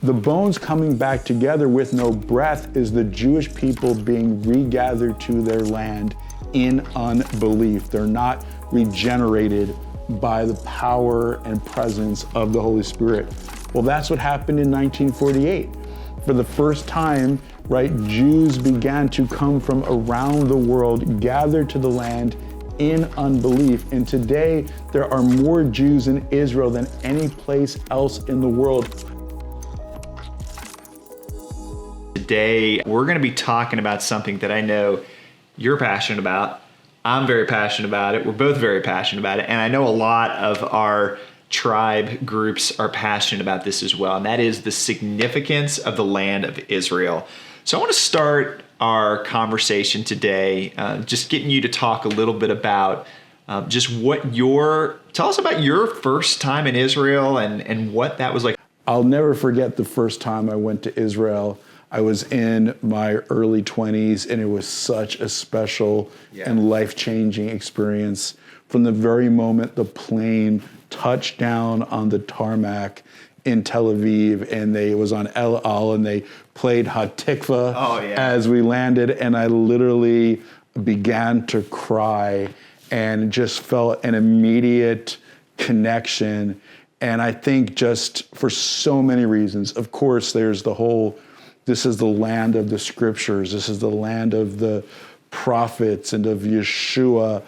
The bones coming back together with no breath is the Jewish people being regathered to their land in unbelief. They're not regenerated by the power and presence of the Holy Spirit. Well, that's what happened in 1948. For the first time, right, Jews began to come from around the world, gathered to the land in unbelief. And today, there are more Jews in Israel than any place else in the world. Today, we're going to be talking about something that I know you're passionate about. I'm very passionate about it. We're both very passionate about it. And I know a lot of our tribe groups are passionate about this as well. And that is the significance of the land of Israel. So I want to start our conversation today, just getting you to talk a little bit about just tell us about your first time in Israel and what that was like. I'll never forget the first time I went to Israel. I was in my early 20s, and it was such a special and life-changing experience. From the very moment the plane touched down on the tarmac in Tel Aviv, and it was on El Al, and they played Hatikva as we landed, and I literally began to cry and just felt an immediate connection. And I think just for so many reasons, of course, there's the whole, this is the land of the scriptures. This is the land of the prophets and of Yeshua.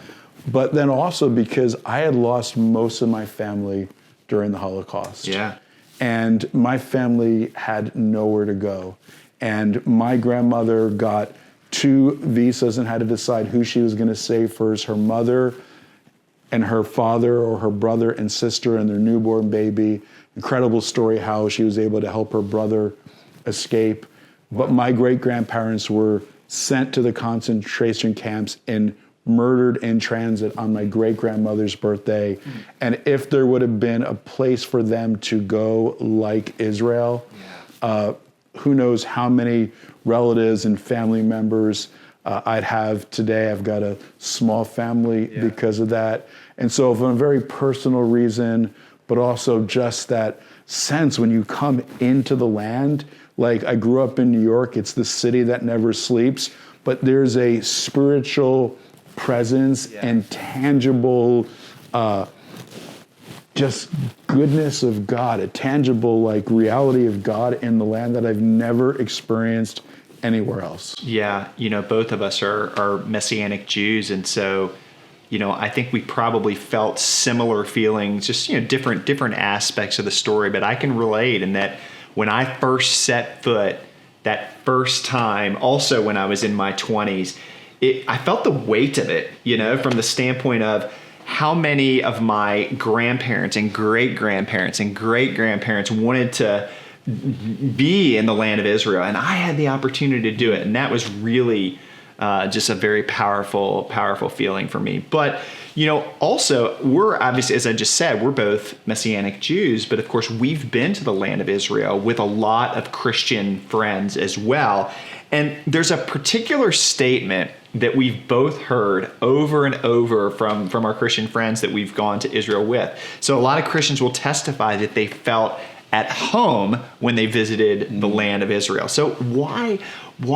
But then also because I had lost most of my family during the Holocaust. Yeah. And my family had nowhere to go. And my grandmother got 2 visas and had to decide who she was going to save first, her mother and her father, or her brother and sister and their newborn baby. Incredible story how she was able to help her brother escape. But my great-grandparents were sent to the concentration camps and murdered in transit on my great-grandmother's birthday. And if there would have been a place for them to go like Israel, who knows how many relatives and family members I'd have today. I've got a small family because of that. And so for a very personal reason, but also just that sense when you come into the land, like I grew up in New York, it's the city that never sleeps, but there's a spiritual presence and tangible just goodness of God, a tangible like reality of God in the land that I've never experienced anywhere else. Yeah, both of us are messianic Jews, and so I think we probably felt similar feelings, just different aspects of the story. But I can relate in that when I first set foot that first time, also when I was in my 20s, I felt the weight of it, from the standpoint of how many of my grandparents and great-grandparents and great-grandparents wanted to be in the land of Israel. And I had the opportunity to do it. And that was really just a very powerful feeling for me. But, also we're obviously, as I just said, we're both Messianic Jews, but of course we've been to the land of Israel with a lot of Christian friends as well. And there's a particular statement that we've both heard over and over from our Christian friends that we've gone to Israel with. So a lot of Christians will testify that they felt at home when they visited the land of Israel. So why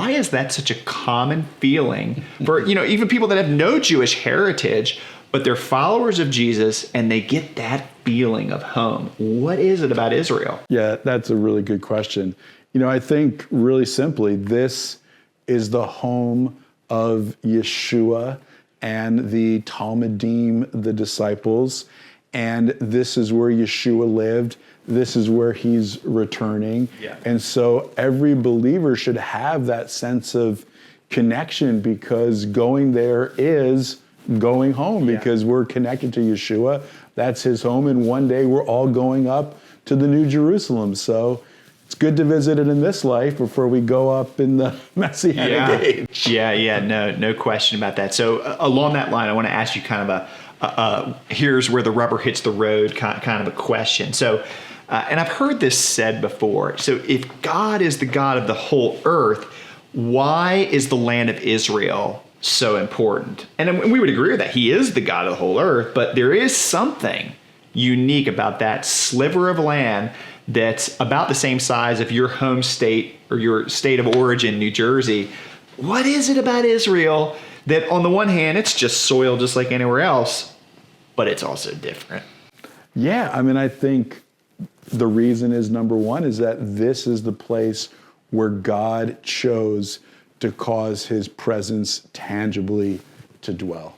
is that such a common feeling for, even people that have no Jewish heritage, but they're followers of Jesus and they get that feeling of home? What is it about Israel? Yeah, that's a really good question. I think really simply, this is the home of Yeshua and the Talmudim, the disciples, and this is where Yeshua lived. This is where he's returning. Yeah. And so every believer should have that sense of connection, because going there is going home, because we're connected to Yeshua. That's his home. And one day we're all going up to the New Jerusalem. So it's good to visit it in this life before we go up in the messianic age. Yeah, no question about that. So along that line, I want to ask you kind of here's where the rubber hits the road kind of a question. So, and I've heard this said before. So if God is the God of the whole earth, why is the land of Israel so important? And we would agree with that. He is the God of the whole earth, but there is something unique about that sliver of land that's about the same size of your home state or your state of origin, New Jersey. What is it about Israel that on the one hand, it's just soil just like anywhere else, but it's also different? Yeah, I mean, I think the reason is, number one, is that this is the place where God chose to cause his presence tangibly to dwell.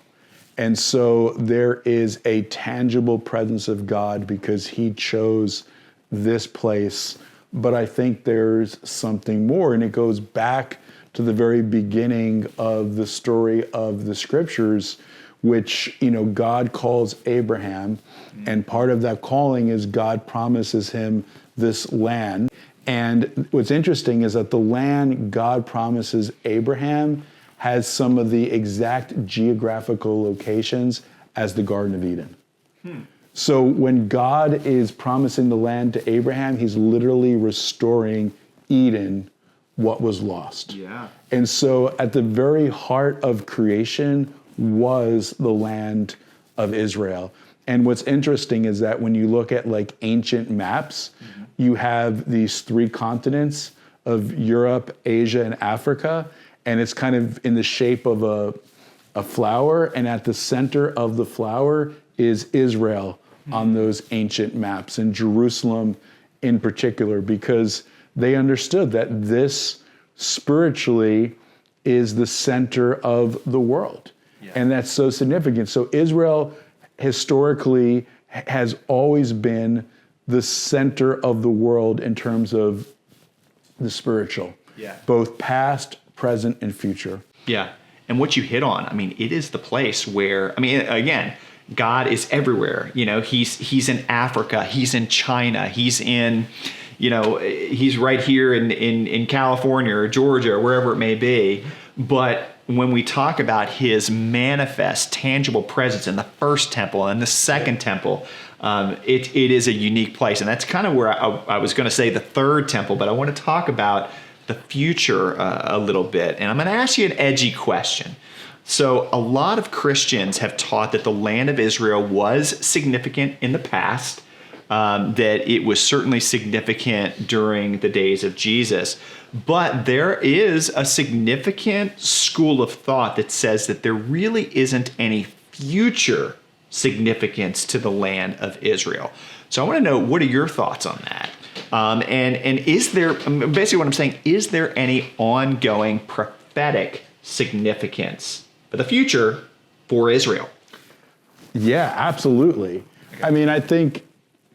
And so there is a tangible presence of God because he chose this place. But I think there's something more, and it goes back to the very beginning of the story of the scriptures, which, God calls Abraham, and part of that calling is God promises him this land. And what's interesting is that the land God promises Abraham has some of the exact geographical locations as the Garden of Eden. So when God is promising the land to Abraham, he's literally restoring Eden, what was lost. Yeah. And so at the very heart of creation was the land of Israel. And what's interesting is that when you look at like ancient maps, you have these three continents of Europe, Asia, and Africa. And it's kind of in the shape of a flower. And at the center of the flower is Israel on those ancient maps, and Jerusalem in particular, because they understood that this spiritually is the center of the world. Yeah. And that's so significant. So Israel historically has always been the center of the world in terms of the spiritual, both past, present, and future. Yeah. And what you hit on, I mean, it is the place where, I mean, again, God is everywhere. He's in Africa, he's in China, he's in, he's right here in California or Georgia or wherever it may be. But when we talk about his manifest, tangible presence in the first temple and the second temple, it is a unique place. And that's kind of where I was going to say the third temple, but I want to talk about the future a little bit. And I'm going to ask you an edgy question. So a lot of Christians have taught that the land of Israel was significant in the past, that it was certainly significant during the days of Jesus. But there is a significant school of thought that says that there really isn't any future significance to the land of Israel. So I want to know, what are your thoughts on that? And is there, basically what I'm saying, is there any ongoing prophetic significance for the future for Israel? Yeah, absolutely. Okay. I mean, I think,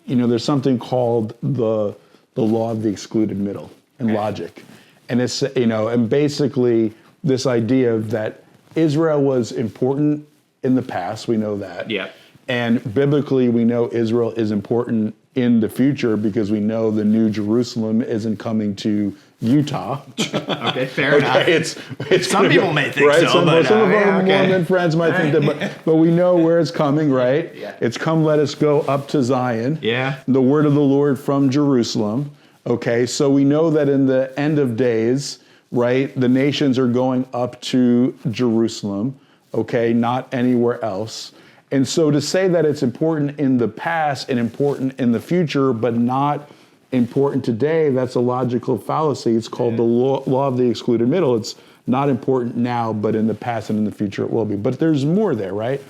there's something called the law of the excluded middle in logic. And it's, and basically this idea that Israel was important in the past, we know that. Yeah. And biblically, we know Israel is important in the future because we know the New Jerusalem isn't coming to Utah. Okay, fair enough. It's some people may think right? so, Some but of our Mormon friends might think that, but we know where it's coming, right? Yeah. It's come, let us go up to Zion. Yeah. The word of the Lord from Jerusalem. Okay, so we know that in the end of days, right, the nations are going up to Jerusalem, okay, not anywhere else. And so to say that it's important in the past and important in the future, but not important today, that's a logical fallacy. It's called the law of the excluded middle. It's not important now, but in the past and in the future it will be. But there's more there, right?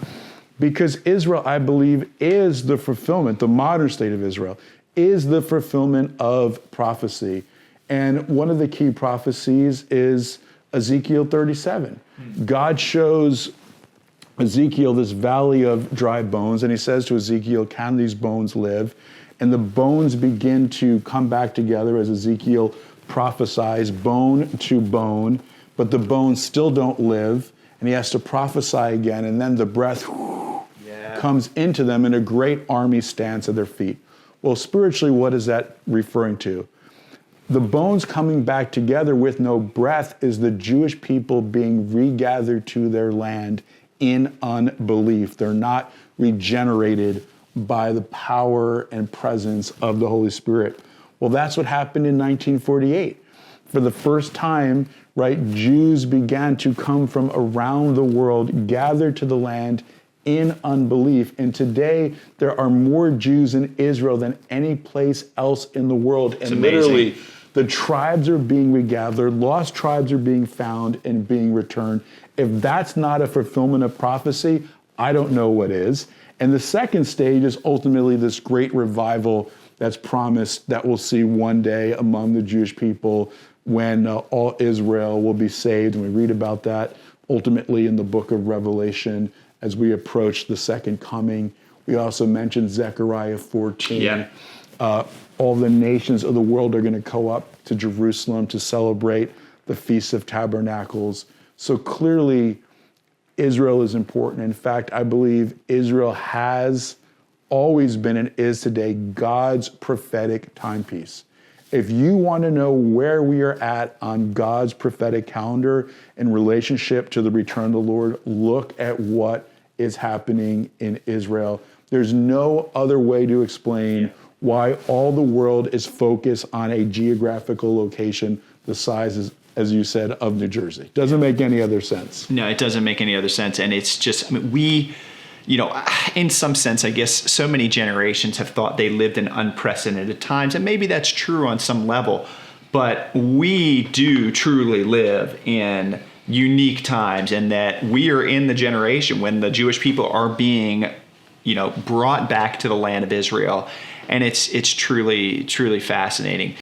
Because Israel, I believe, is the fulfillment, the modern state of Israel, is the fulfillment of prophecy. And one of the key prophecies is Ezekiel 37. God shows Ezekiel this valley of dry bones, and he says to Ezekiel, can these bones live? And the bones begin to come back together as Ezekiel prophesies, bone to bone, but the bones still don't live, and he has to prophesy again, and then the breath comes into them, and a great army stands at their feet. Well, spiritually, what is that referring to? The bones coming back together with no breath is the Jewish people being regathered to their land in unbelief. They're not regenerated by the power and presence of the Holy Spirit. Well, that's what happened in 1948. For the first time, right, Jews began to come from around the world, gather to the land in unbelief. And today, there are more Jews in Israel than any place else in the world. It's and amazing. Literally, the tribes are being regathered, lost tribes are being found and being returned. If that's not a fulfillment of prophecy, I don't know what is. And the second stage is ultimately this great revival that's promised that we'll see one day among the Jewish people when all Israel will be saved. And we read about that ultimately in the book of Revelation as we approach the second coming. We also mentioned Zechariah 14. Yeah. All the nations of the world are going to go up to Jerusalem to celebrate the Feast of Tabernacles. So clearly, Israel is important. In fact, I believe Israel has always been and is today God's prophetic timepiece. If you want to know where we are at on God's prophetic calendar in relationship to the return of the Lord, look at what is happening in Israel. There's no other way to explain why all the world is focused on a geographical location the size, as you said, of New Jersey. Doesn't make any other sense. No, it doesn't make any other sense. And it's just, I mean, in some sense, I guess so many generations have thought they lived in unprecedented times. And maybe that's true on some level. But we do truly live in unique times, and that we are in the generation when the Jewish people are being, brought back to the land of Israel. And it's truly, truly fascinating.